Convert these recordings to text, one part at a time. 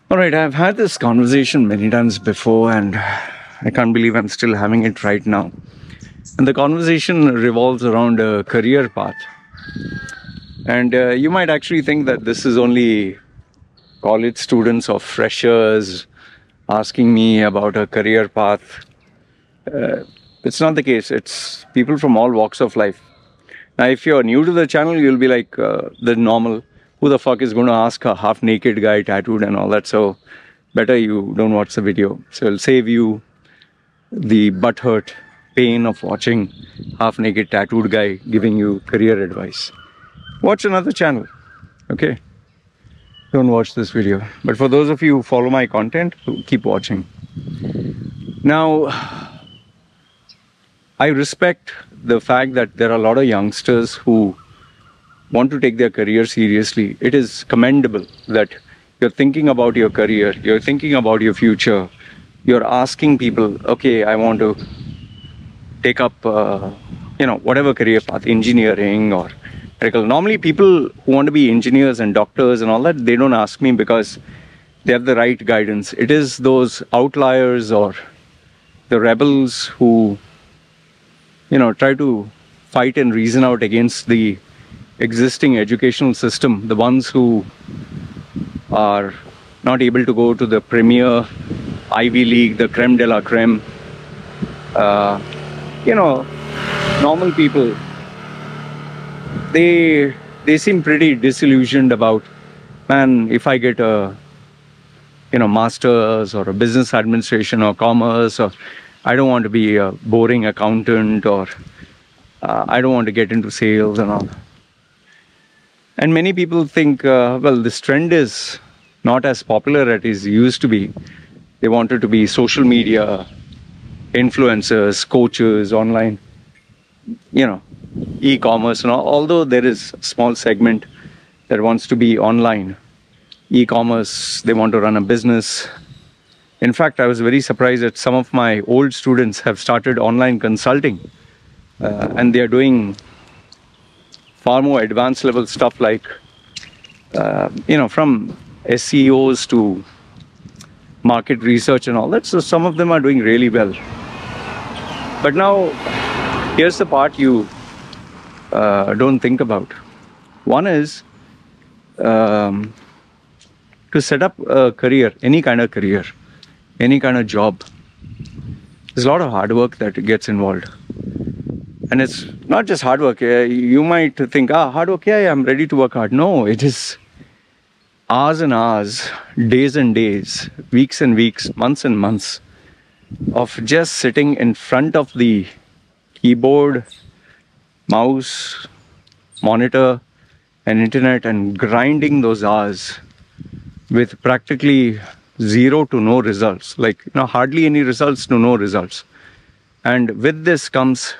All right, I've had this conversation many times before, and I can't believe I'm still having it right now. And the conversation revolves around a career path. And you might actually think that this is only college students or freshers asking me about a career path. It's not the case. It's people from all walks of life. Now, if you're new to the channel, you'll be like the normal, who the fuck is going to ask a half-naked guy tattooed and all that? So better you don't watch the video. So it'll save you the butthurt pain of watching half-naked tattooed guy giving you career advice. Watch another channel, okay? Don't watch this video. But for those of you who follow my content, keep watching. Now, I respect the fact that there are a lot of youngsters who want to take their career seriously. It is commendable that you're thinking about your career, you're thinking about your future, you're asking people, okay, I want to take up, whatever career path, engineering or medical. Normally people who want to be engineers and doctors and all that, they don't ask me because they have the right guidance. It is those outliers or the rebels who, try to fight and reason out against the existing educational system, the ones who are not able to go to the premier Ivy League, the creme de la creme. Normal people, they seem pretty disillusioned about, man, if I get a master's or a business administration or commerce, or I don't want to be a boring accountant, or I don't want to get into sales and all. And many people think, well, this trend is not as popular as it used to be. They wanted to be social media influencers, coaches, online, e-commerce and all. Although there is a small segment that wants to be online. E-commerce, they want to run a business. In fact, I was very surprised that some of my old students have started online consulting. And they are doing far more advanced level stuff like, from SEOs to market research and all that. So some of them are doing really well. But now, here's the part you don't think about. One is to set up a career, any kind of career, any kind of job. There's a lot of hard work that gets involved. And it's not just hard work. You might think, hard work, yeah, I'm ready to work hard. No, it is hours and hours, days and days, weeks and weeks, months and months of just sitting in front of the keyboard, mouse, monitor, and internet and grinding those hours with practically zero to no results. Like, hardly any results to no results. And with this comes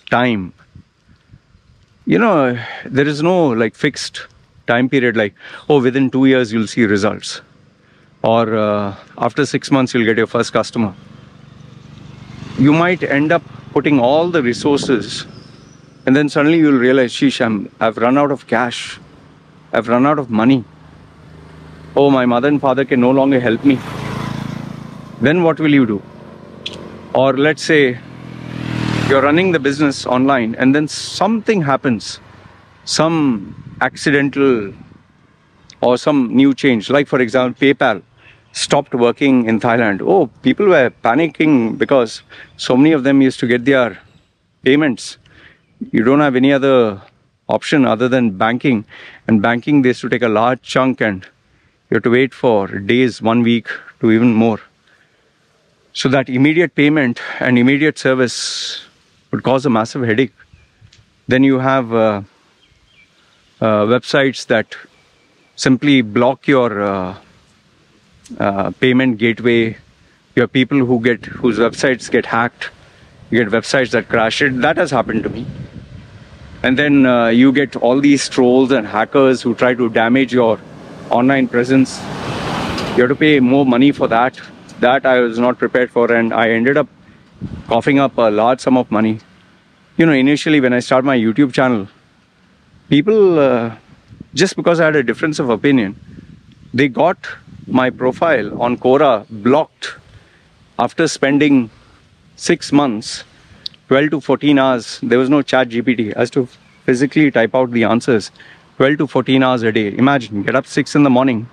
time. There is no fixed time period like, oh, within 2 years you'll see results, or after 6 months you'll get your first customer. You might end up putting all the resources and then suddenly you'll realize, sheesh, I've run out of cash, I've run out of money. Oh, my mother and father can no longer help me. Then what will you do? Or let's say you're running the business online and then something happens, some accidental or some new change. Like, for example, PayPal stopped working in Thailand. Oh, people were panicking because so many of them used to get their payments. You don't have any other option other than banking. And banking, they used to take a large chunk and you have to wait for days, 1 week to even more. So that immediate payment and immediate service would cause a massive headache. Then you have websites that simply block your payment gateway. You have people whose websites get hacked. You get websites that crash it. That has happened to me. And then you get all these trolls and hackers who try to damage your online presence. You have to pay more money for that. That I was not prepared for, and I ended up coughing up a large sum of money. Initially when I started my YouTube channel, people, just because I had a difference of opinion, they got my profile on Quora blocked after spending 6 months, 12 to 14 hours. There was no chat GPT. I had to physically type out the answers 12 to 14 hours a day. Imagine, get up 6 in the morning,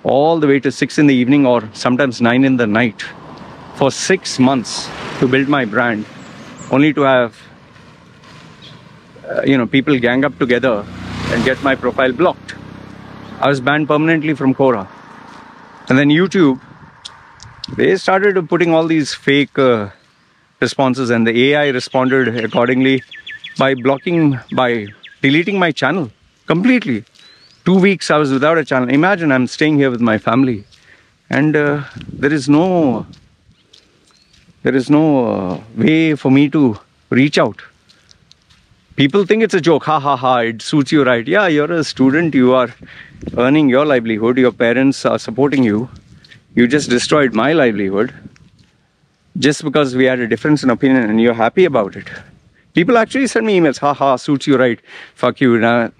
all the way to 6 in the evening, or sometimes 9 in the night, for 6 months to build my brand, only to have people gang up together and get my profile blocked. I was banned permanently from Quora. And then YouTube, they started putting all these fake responses, and the AI responded accordingly by deleting my channel completely. 2 weeks I was without a channel. Imagine, I'm staying here with my family, and there is no way for me to reach out. People think it's a joke. Ha ha ha, it suits you, right? Yeah, you're a student, you are earning your livelihood, your parents are supporting you. You just destroyed my livelihood just because we had a difference in opinion, and you're happy about it. People actually send me emails, ha ha, suits you, right? Fuck you. Nah.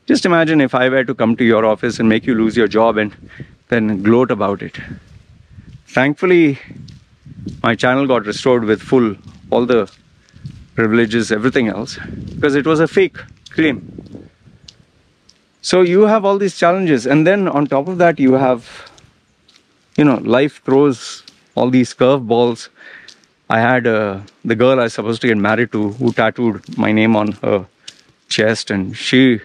Just imagine if I were to come to your office and make you lose your job and then gloat about it. Thankfully, my channel got restored with all the privileges, everything else, because it was a fake claim. So you have all these challenges, and then on top of that you have, life throws all these curveballs. I had the girl I was supposed to get married to, who tattooed my name on her chest, and she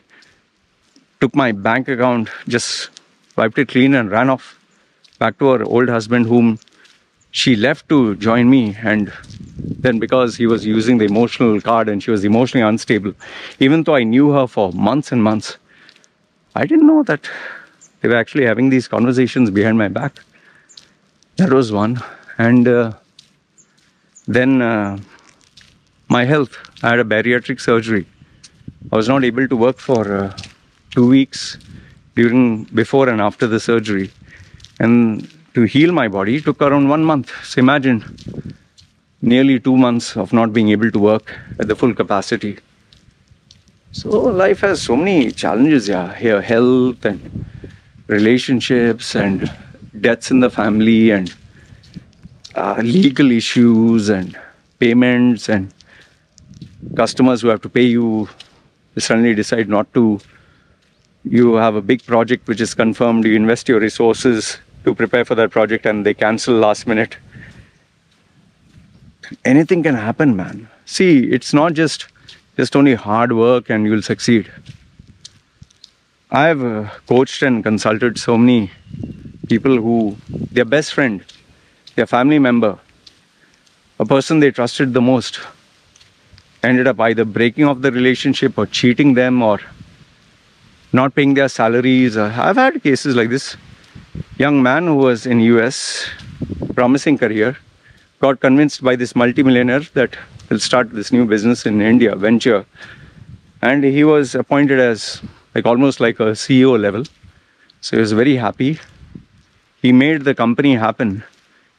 took my bank account, just wiped it clean and ran off back to her old husband, whom she left to join me. And then because he was using the emotional card and she was emotionally unstable, even though I knew her for months and months, I didn't know that they were actually having these conversations behind my back. That was one. And then my health. I had a bariatric surgery. I was not able to work for 2 weeks before and after the surgery. And to heal my body took around 1 month. So imagine, nearly 2 months of not being able to work at the full capacity. So life has so many challenges here, health and relationships and deaths in the family and legal issues and payments and customers who have to pay you, they suddenly decide not to. You have a big project which is confirmed, you invest your resources to prepare for that project and they cancel last minute. Anything can happen, man. See, it's not just only hard work and you'll succeed. I've coached and consulted so many people who, their best friend, their family member, a person they trusted the most, ended up either breaking off the relationship or cheating them or not paying their salaries. I've had cases like this. Young man who was in US, promising career, got convinced by this multimillionaire that he'll start this new business in India, venture. And he was appointed as almost like a CEO level. So he was very happy. He made the company happen.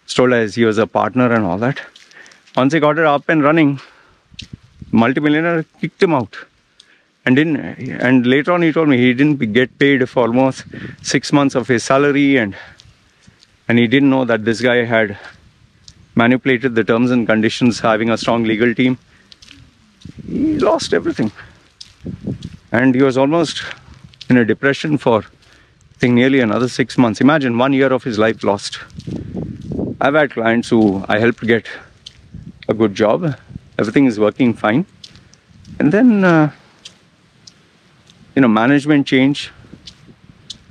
It's told as he was a partner and all that. Once he got it up and running, multimillionaire kicked him out. And later on he told me he didn't get paid for almost 6 months of his salary, and he didn't know that this guy had manipulated the terms and conditions, having a strong legal team. He lost everything. And he was almost in a depression for, I think, nearly another 6 months. Imagine 1 year of his life lost. I've had clients who I helped get a good job. Everything is working fine. And then, management change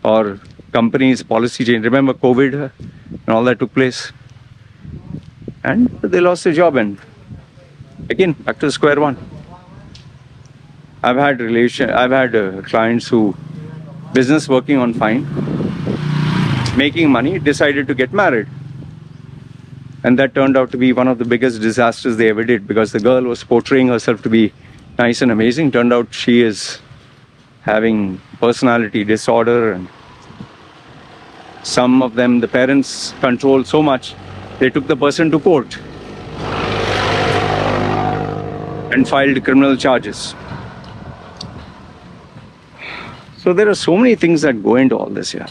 or companies' policy change. Remember COVID and all that took place. And they lost their job and again, back to square one. I've had clients who, business working on fine, making money, decided to get married. And that turned out to be one of the biggest disasters they ever did, because the girl was portraying herself to be nice and amazing. Turned out she is having personality disorder, and some of them, the parents controlled so much, they took the person to court and filed criminal charges. So there are so many things that go into all this here.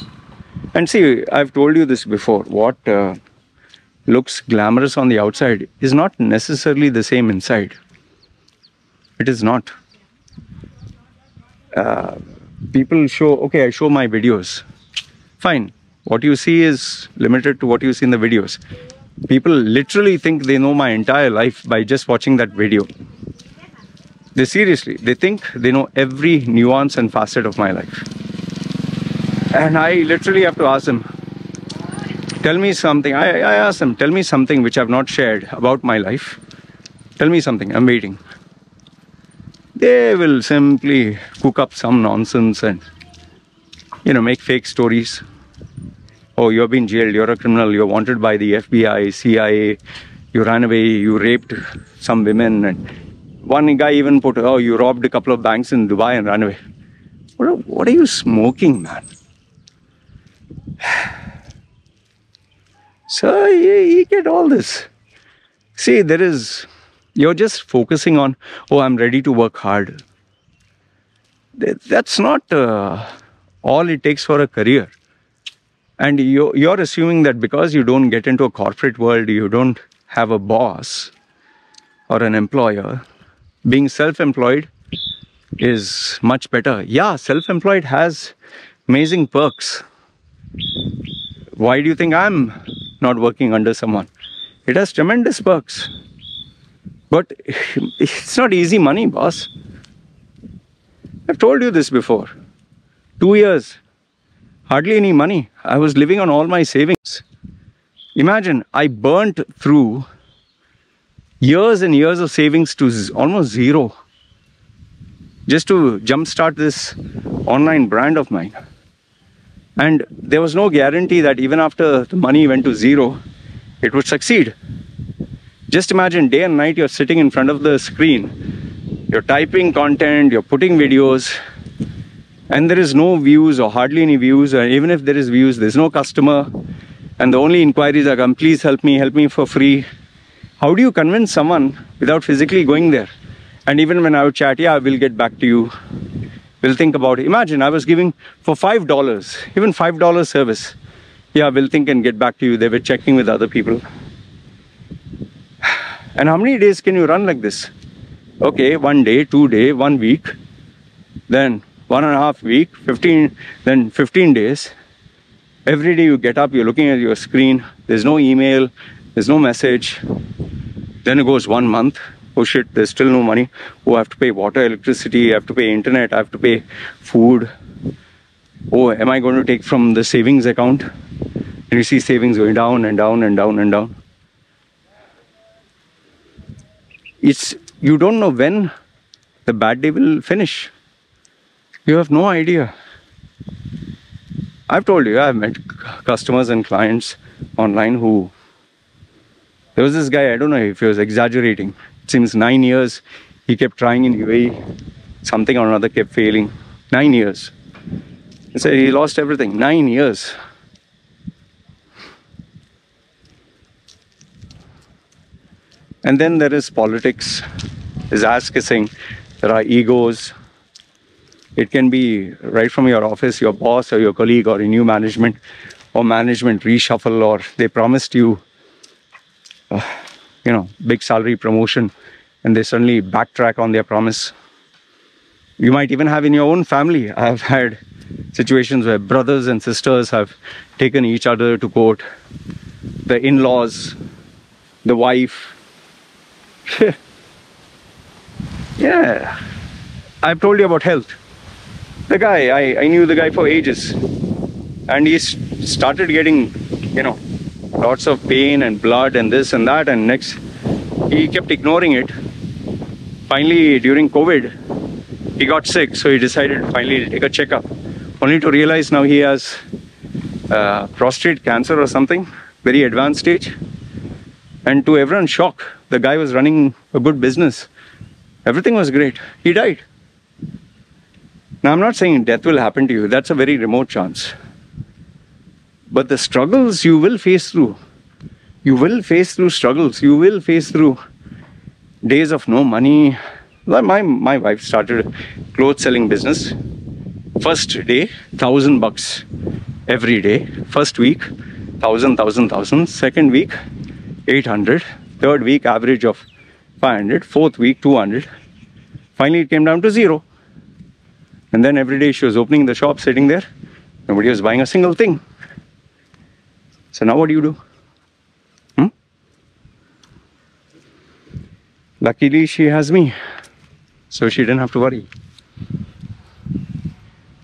And see, I've told you this before. What looks glamorous on the outside is not necessarily the same inside. It is not. People show, okay, I show my videos. Fine. What you see is limited to what you see in the videos. People literally think they know my entire life by just watching that video. They think they know every nuance and facet of my life. And I literally have to ask them, tell me something. I ask them, tell me something which I've not shared about my life. Tell me something, I'm waiting. They will simply cook up some nonsense and, make fake stories. Oh, you've been jailed, you're a criminal, you're wanted by the FBI, CIA, you ran away, you raped some women. And one guy even put, oh, you robbed a couple of banks in Dubai and ran away. What are you smoking, man? So you get all this. See, you're just focusing on, oh, I'm ready to work hard. That's not all it takes for a career. And you're assuming that because you don't get into a corporate world, you don't have a boss or an employer, being self-employed is much better. Yeah, self-employed has amazing perks. Why do you think I'm not working under someone? It has tremendous perks. But it's not easy money, boss. I've told you this before. 2 years, hardly any money. I was living on all my savings. Imagine, I burnt through years and years of savings to almost zero just to jumpstart this online brand of mine. And there was no guarantee that even after the money went to zero, it would succeed. Just imagine, day and night you're sitting in front of the screen, you're typing content, you're putting videos, and there is no views or hardly any views, or even if there is views, there's no customer, and the only inquiries are, come, please help me for free. How do you convince someone without physically going there? And even when I would chat, yeah, we'll get back to you, we'll think about it. Imagine, I was giving for $5, even $5 service. Yeah, we'll think and get back to you. They were checking with other people. And how many days can you run like this? Okay, 1 day, 2 days, 1 week, then 1.5 weeks, 15 days. Every day you get up, you're looking at your screen, there's no email, there's no message. Then it goes 1 month. Oh shit, there's still no money. Oh, I have to pay water, electricity, I have to pay internet, I have to pay food. Oh, am I going to take from the savings account? And you see savings going down and down and down and down. You don't know when the bad day will finish. You have no idea. I've told you, I've met customers and clients online who... There was this guy, I don't know if he was exaggerating. It seems 9 years, he kept trying in UAE. Something or another kept failing. 9 years. He said he lost everything. 9 years. And then there is politics, there's ass kissing, there are egos. It can be right from your office, your boss or your colleague or a new management or management reshuffle, or they promised you, big salary promotion and they suddenly backtrack on their promise. You might even have in your own family. I've had situations where brothers and sisters have taken each other to court. The in-laws, the wife. Yeah, I've told you about health. The guy, I knew the guy for ages, and he started getting, lots of pain and blood and this and that, and next he kept ignoring it. Finally, during COVID, he got sick, so he decided finally to take a checkup, only to realize now he has prostate cancer or something, very advanced stage. And to everyone's shock, the guy was running a good business. Everything was great. He died. Now, I'm not saying death will happen to you. That's a very remote chance. But the struggles you will face through. You will face through struggles. You will face through days of no money. My wife started a clothes selling business. First day, $1,000. every day. First week, 1,000. Second week, 800. Third week, average of 500. Fourth week, 200. Finally, it came down to 0. And then every day she was opening the shop, sitting there. Nobody was buying a single thing. So now what do you do? Luckily, she has me. So she didn't have to worry.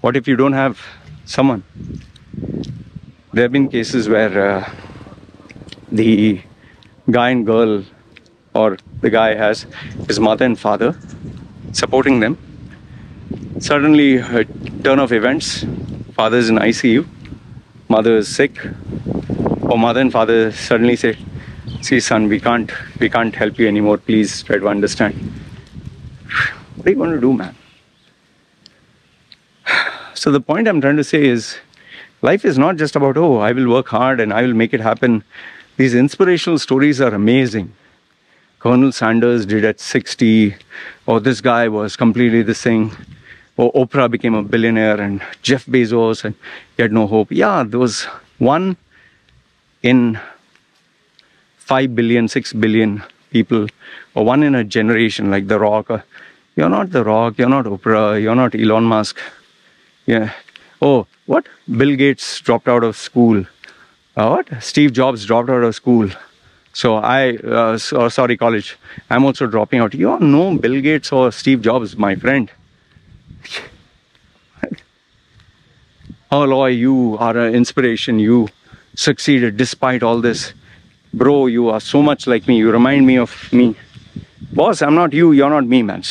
What if you don't have someone? There have been cases where the guy and girl, or the guy has his mother and father supporting them. Suddenly, a turn of events, father is in ICU, mother is sick, or mother and father suddenly say, see son, we can't help you anymore, please try to understand. What are you going to do, man? So the point I'm trying to say is, life is not just about, oh, I will work hard and I will make it happen. These inspirational stories are amazing. Colonel Sanders did at 60, or this guy was completely this thing, or Oprah became a billionaire, and Jeff Bezos, and he had no hope. Yeah, there was one in 5 billion, 6 billion people, or one in a generation, like The Rock. You're not The Rock, you're not Oprah, you're not Elon Musk. Yeah. Oh, what? Bill Gates dropped out of school. What? Steve Jobs dropped out of school. So sorry, college. I'm also dropping out. You don't know Bill Gates or Steve Jobs, my friend. Oh, Loy, you are an inspiration. You succeeded despite all this. Bro, you are so much like me. You remind me of me. Boss, I'm not you. You're not me, man.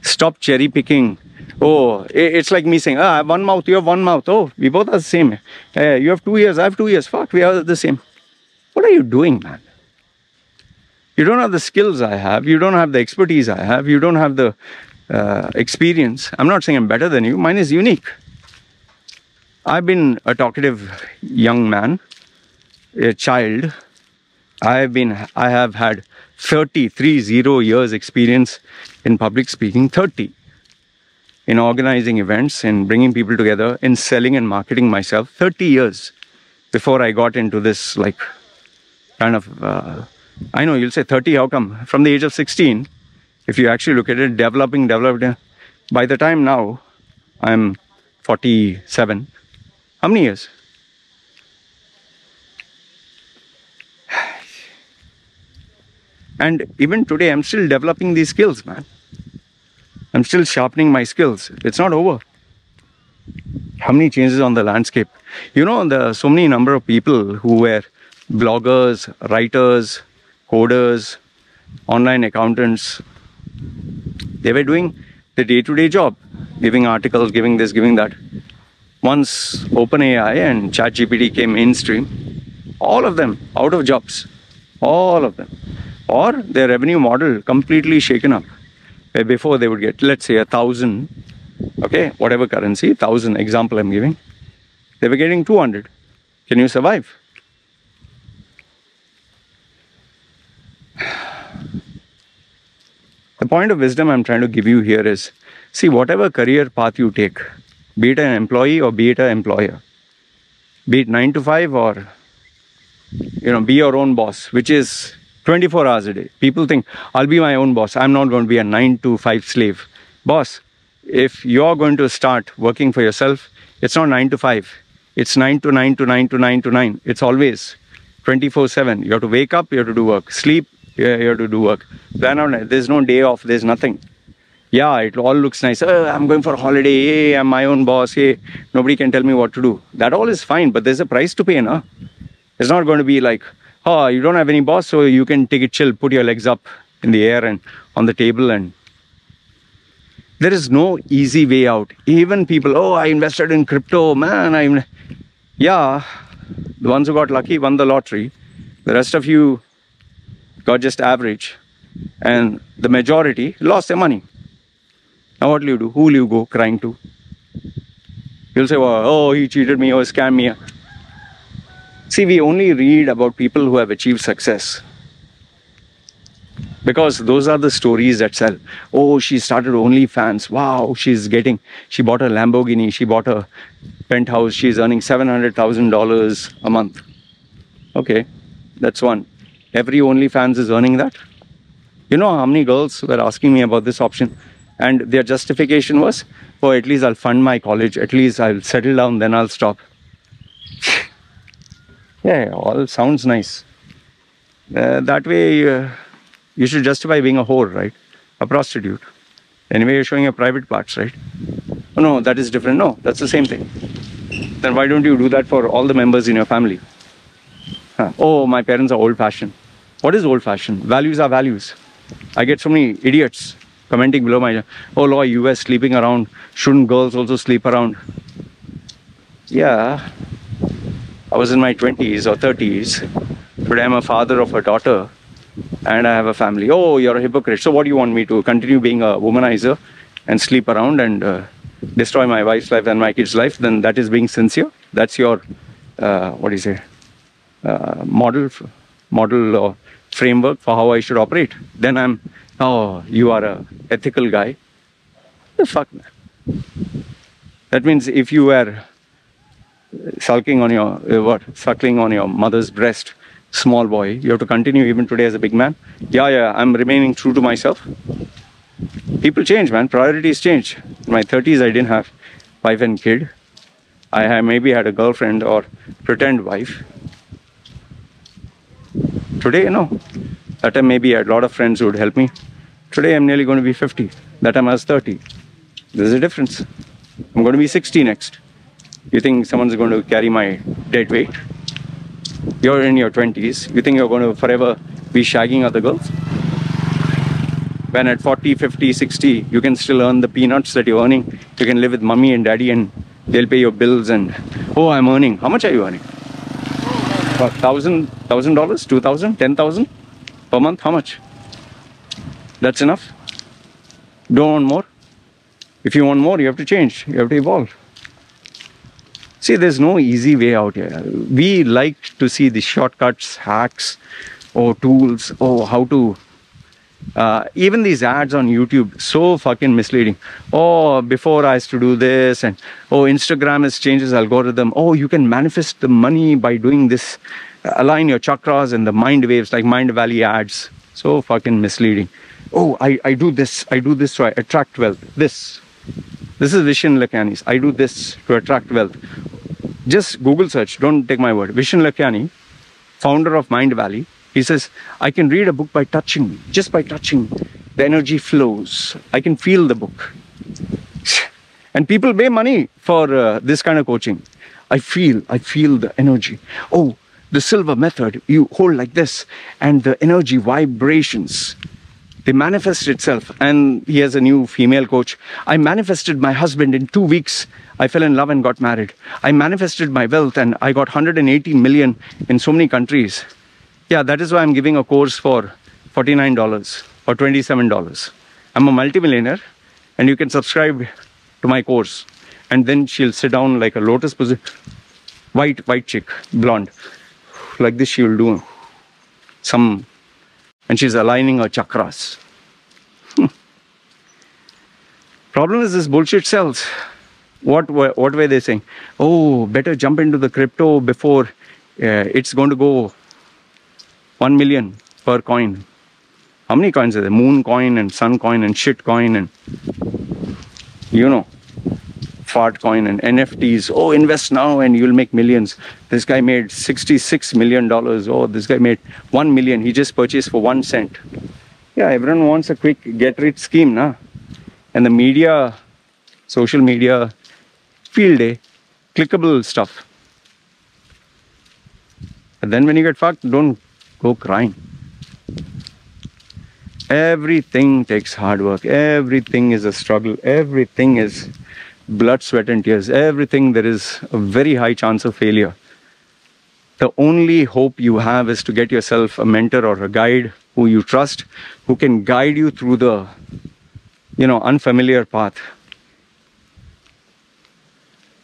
Stop cherry picking. Oh, it's like me saying, I have one mouth, you have one mouth. Oh, we both are the same. You have 2 years, I have 2 years. Fuck, we are the same. What are you doing, man? You don't have the skills I have. You don't have the expertise I have. You don't have the experience. I'm not saying I'm better than you. Mine is unique. I've been a talkative young man, a child. I have had 30 years experience in public speaking, 30. In organizing events, in bringing people together, in selling and marketing myself, 30 years before I got into this, like, kind of, I know you'll say 30, how come? From the age of 16, if you actually look at it, developing, by the time now, I'm 47. How many years? And even today, I'm still developing these skills, man. I'm still sharpening my skills. It's not over. How many changes on the landscape? You know, there so many number of people who were bloggers, writers, coders, online accountants. They were doing the day-to-day job, giving articles, giving this, giving that. Once OpenAI and ChatGPT came mainstream, all of them out of jobs. All of them. Or their revenue model completely shaken up. Where before they would get, let's say, 1,000, okay, whatever currency, 1,000 example I'm giving, they were getting 200. Can you survive? The point of wisdom I'm trying to give you here is, see, whatever career path you take, be it an employee or be it an employer, be it 9 to 5 or, you know, be your own boss, which is 24 hours a day. People think, I'll be my own boss. I'm not going to be a 9 to 5 slave. Boss, if you're going to start working for yourself, it's not 9 to 5. It's 9 to 9 to 9 to 9 to 9. It's always 24/7. You have to wake up, you have to do work. Sleep, you have to do work. Plan out. There's no day off. There's nothing. Yeah, it all looks nice. I'm going for a holiday. Hey, I'm my own boss. Hey, nobody can tell me what to do. That all is fine, but there's a price to pay, no? It's not going to be like, oh, you don't have any boss, so you can take it chill, put your legs up in the air and on the table, and there is no easy way out. Even people, oh, I invested in crypto, man. Yeah, the ones who got lucky won the lottery. The rest of you got just average, and the majority lost their money. Now what will you do? Who will you go crying to? You'll say, well, oh, he cheated me or scammed me. See, we only read about people who have achieved success because those are the stories that sell. Oh, she started OnlyFans. Wow, she bought a Lamborghini. She bought a penthouse, she's earning $700,000 a month. Okay, that's one. Every OnlyFans is earning that. You know how many girls were asking me about this option? And their justification was, oh, at least I'll fund my college, at least I'll settle down, then I'll stop. Yeah, all sounds nice. That way, you should justify being a whore, right? A prostitute. Anyway, you're showing your private parts, right? Oh, no, that is different. No, that's the same thing. Then why don't you do that for all the members in your family? Huh. Oh, my parents are old-fashioned. What is old-fashioned? Values are values. I get so many idiots commenting below my, oh, Loy, you were sleeping around. Shouldn't girls also sleep around? Yeah, I was in my 20s or 30s. Today I'm a father of a daughter and I have a family. Oh, you're a hypocrite. So what do you want me to continue being a womanizer and sleep around and destroy my wife's life and my kid's life? Then that is being sincere. That's your, what do you say, model or framework for how I should operate. Then I'm, oh, you are a ethical guy. The fuck, man. That means if you were sulking on your, suckling on your mother's breast, small boy, you have to continue even today as a big man. Yeah, I'm remaining true to myself. People change, man. Priorities change. In my 30s, I didn't have wife and kid. I maybe had a girlfriend or pretend wife. Today, no. That time maybe I had a lot of friends who would help me. Today I'm nearly going to be 50. That time I was 30. There's a difference. I'm going to be 60 next. You think someone's going to carry my dead weight? You're in your 20s. You think you're going to forever be shagging other girls? When at 40, 50, 60, you can still earn the peanuts that you're earning. You can live with mommy and daddy and they'll pay your bills and, oh, I'm earning. How much are you earning? What, $1,000, $2,000, $10,000 per month? How much? That's enough? Don't want more? If you want more, you have to change. You have to evolve. See, there's no easy way out here. We like to see the shortcuts, hacks, or tools, or how to... even these ads on YouTube, so fucking misleading. Oh, before I used to do this, and oh, Instagram has changed its algorithm. Oh, you can manifest the money by doing this. Align your chakras and the mind waves, like Mind Valley ads. So fucking misleading. Oh, I do this to attract wealth. This is Vishen Lakhani's. I do this to attract wealth. Just Google search, don't take my word. Vishen Lakhani, founder of Mind Valley, he says, I can read a book by touching. Just by touching, the energy flows. I can feel the book. And people pay money for this kind of coaching. I feel the energy. Oh, the silver method, you hold like this, and the energy vibrations, they manifest itself. And he has a new female coach. I manifested my husband in 2 weeks. I fell in love and got married. I manifested my wealth and I got 180 million in so many countries. Yeah, that is why I'm giving a course for $49 or $27. I'm a multimillionaire and you can subscribe to my course. And then she'll sit down like a lotus position. White chick, blonde. Like this she will do some, and she's aligning her chakras. Problem is this bullshit sells. What were they saying? Oh, better jump into the crypto before it's going to go 1 million per coin. How many coins are there? Moon coin and sun coin and shit coin and, you know, fart coin and NFTs. Oh, invest now and you'll make millions. This guy made $66 million. Oh, this guy made 1 million. He just purchased for 1 cent. Yeah, everyone wants a quick get-rich scheme, nah? And the media, social media, field day, clickable stuff. And then when you get fucked, don't go crying. Everything takes hard work. Everything is a struggle. Everything is blood, sweat and tears. Everything, there is a very high chance of failure. The only hope you have is to get yourself a mentor or a guide who you trust, who can guide you through the, you know, unfamiliar path.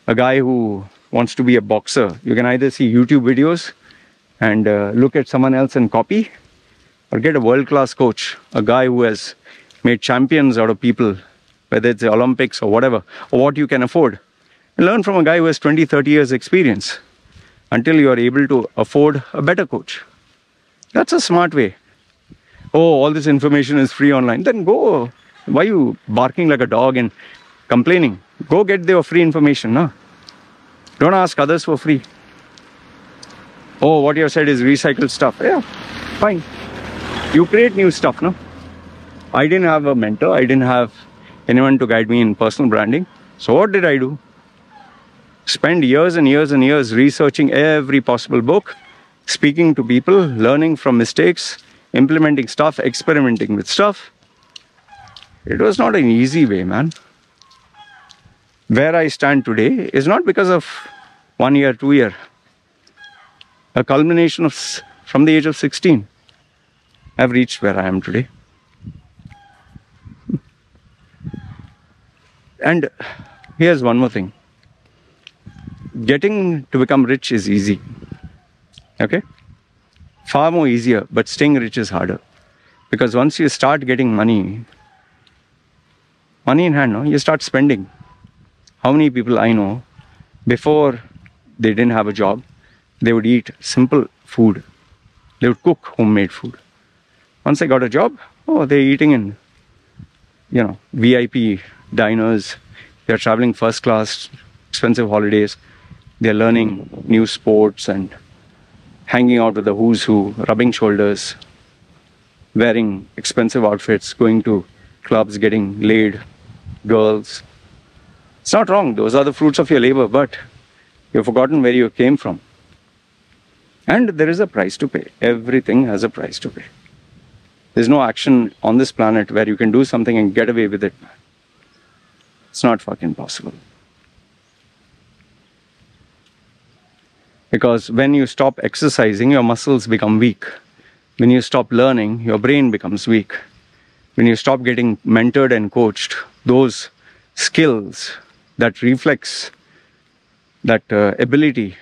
A guy who wants to be a boxer, you can either see YouTube videos and look at someone else and copy, or get a world-class coach, a guy who has made champions out of people, whether it's the Olympics or whatever, or what you can afford. Learn from a guy who has 20, 30 years experience until you are able to afford a better coach. That's a smart way. Oh, all this information is free online. Then go. Why are you barking like a dog and complaining? Go get your free information. No? Don't ask others for free. Oh, what you have said is recycled stuff. Yeah, fine. You create new stuff, no? I didn't have a mentor. I didn't have anyone to guide me in personal branding. So what did I do? Spend years and years and years researching every possible book, speaking to people, learning from mistakes, implementing stuff, experimenting with stuff. It was not an easy way, man. Where I stand today is not because of 1 year, 2 year. A culmination of from the age of 16. I've reached where I am today. And here's one more thing. Getting to become rich is easy. Okay? Far more easier, but staying rich is harder. Because once you start getting money in hand, no, you start spending. How many people I know, before they didn't have a job, they would eat simple food. They would cook homemade food. Once they got a job, oh, they're eating in, VIP diners. They're traveling first class, expensive holidays. They're learning new sports and hanging out with the who's who, rubbing shoulders, wearing expensive outfits, going to clubs, getting laid, girls. It's not wrong. Those are the fruits of your labor, but you've forgotten where you came from. And there is a price to pay. Everything has a price to pay. There's no action on this planet where you can do something and get away with it. It's not fucking possible. Because when you stop exercising, your muscles become weak. When you stop learning, your brain becomes weak. When you stop getting mentored and coached, those skills, that reflex, that ability,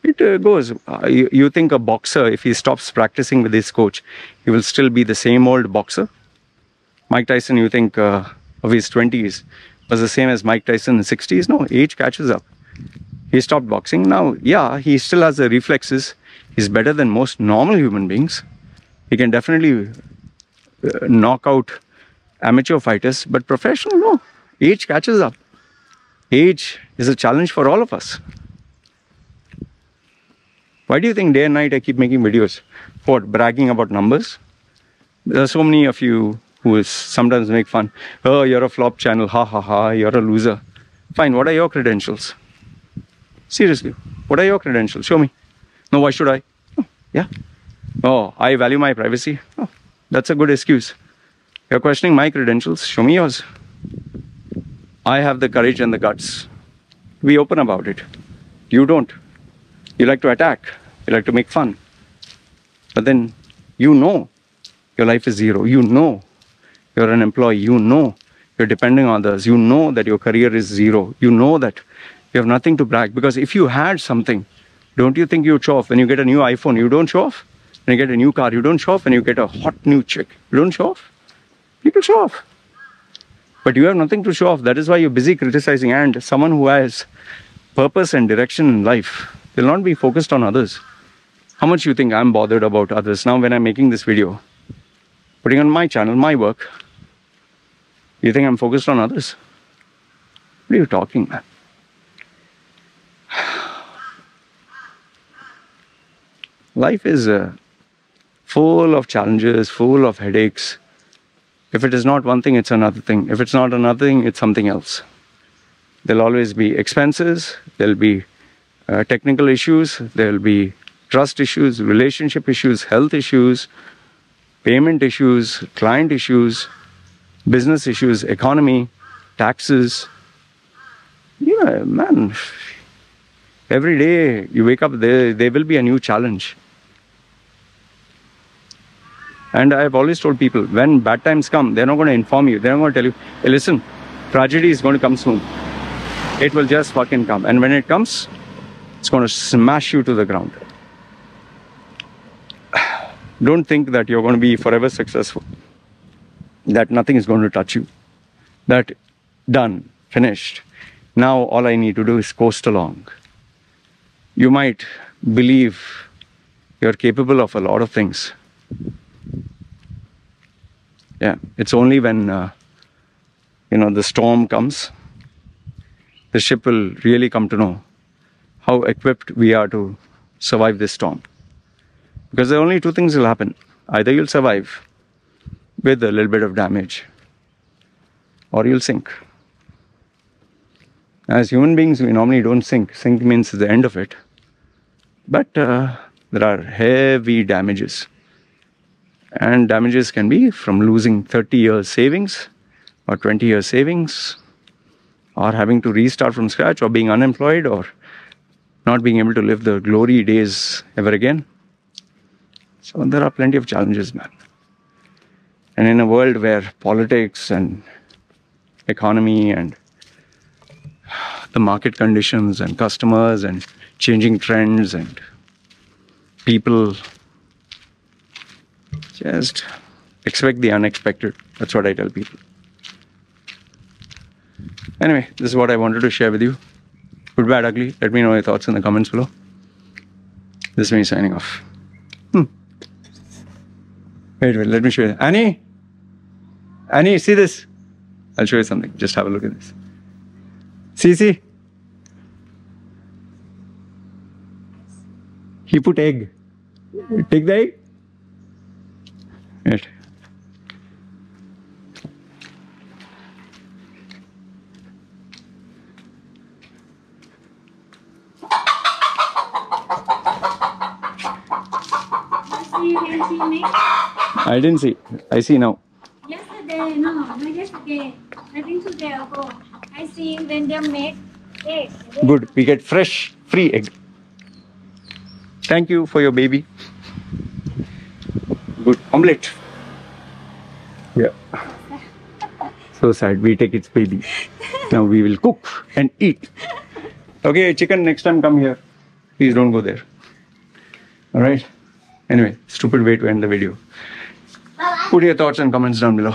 it goes. You think a boxer, if he stops practicing with his coach, he will still be the same old boxer? Mike Tyson, you think of his 20s, was the same as Mike Tyson in his 60s? No, age catches up. He stopped boxing. Now, yeah, he still has the reflexes. He's better than most normal human beings. He can definitely knock out amateur fighters, but professional, no. Age catches up. Age is a challenge for all of us. Why do you think day and night I keep making videos? For bragging about numbers? There are so many of you who sometimes make fun. Oh, you're a flop channel. Ha ha ha. You're a loser. Fine. What are your credentials? Seriously. What are your credentials? Show me. No, why should I? Oh, yeah. Oh, I value my privacy. Oh, that's a good excuse. You're questioning my credentials. Show me yours. I have the courage and the guts. Be open about it. You don't. You like to attack. You like to make fun. But then you know your life is zero. You know you're an employee. You know you're depending on others. You know that your career is zero. You know that you have nothing to brag. Because if you had something, don't you think you'd show off? When you get a new iPhone, you don't show off. When you get a new car, you don't show off. When you get a hot new chick, you don't show off. People show off. But you have nothing to show off. That is why you're busy criticizing. And someone who has purpose and direction in life will not be focused on others. How much you think I'm bothered about others? Now when I'm making this video, putting on my channel, my work, you think I'm focused on others? What are you talking, man? Life is full of challenges, full of headaches. If it is not one thing, it's another thing. If it's not another thing, it's something else. There'll always be expenses, there'll be technical issues, there'll be trust issues, relationship issues, health issues, payment issues, client issues, business issues, economy, taxes. Yeah, man. Every day you wake up, there will be a new challenge. And I've always told people, when bad times come, they're not going to inform you. They're not going to tell you, hey, listen, tragedy is going to come soon. It will just fucking come. And when it comes, it's going to smash you to the ground. Don't think that you're going to be forever successful. That nothing is going to touch you. That done, finished. Now all I need to do is coast along. You might believe you're capable of a lot of things. Yeah, it's only when the storm comes, the ship will really come to know how equipped we are to survive this storm. Because there are only two things will happen. Either you'll survive with a little bit of damage, or you'll sink. As human beings, we normally don't sink. Sink means the end of it. But there are heavy damages. And damages can be from losing 30 years savings, or 20 years savings, or having to restart from scratch, or being unemployed, or not being able to live the glory days ever again. So there are plenty of challenges, man. And in a world where politics and economy and the market conditions and customers and changing trends and people just expect the unexpected. That's what I tell people. Anyway, this is what I wanted to share with you. Good, bad, ugly. Let me know your thoughts in the comments below. This is me signing off. Wait, let me show you. Annie, see this? I'll show you something. Just have a look at this. See? He put egg. Take the egg. Wait. I didn't see. I see now. Yesterday, no, not yesterday. I think today ago. I see when they make egg. Good. We get fresh, free egg. Thank you for your baby. Good. Omelette. Yeah. So sad. We take its baby. Now we will cook and eat. Okay, chicken, next time come here. Please don't go there. Alright? Anyway, stupid way to end the video. Put your thoughts and comments down below.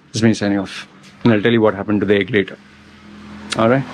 This is me signing off. And I'll tell you what happened to the egg later. Alright?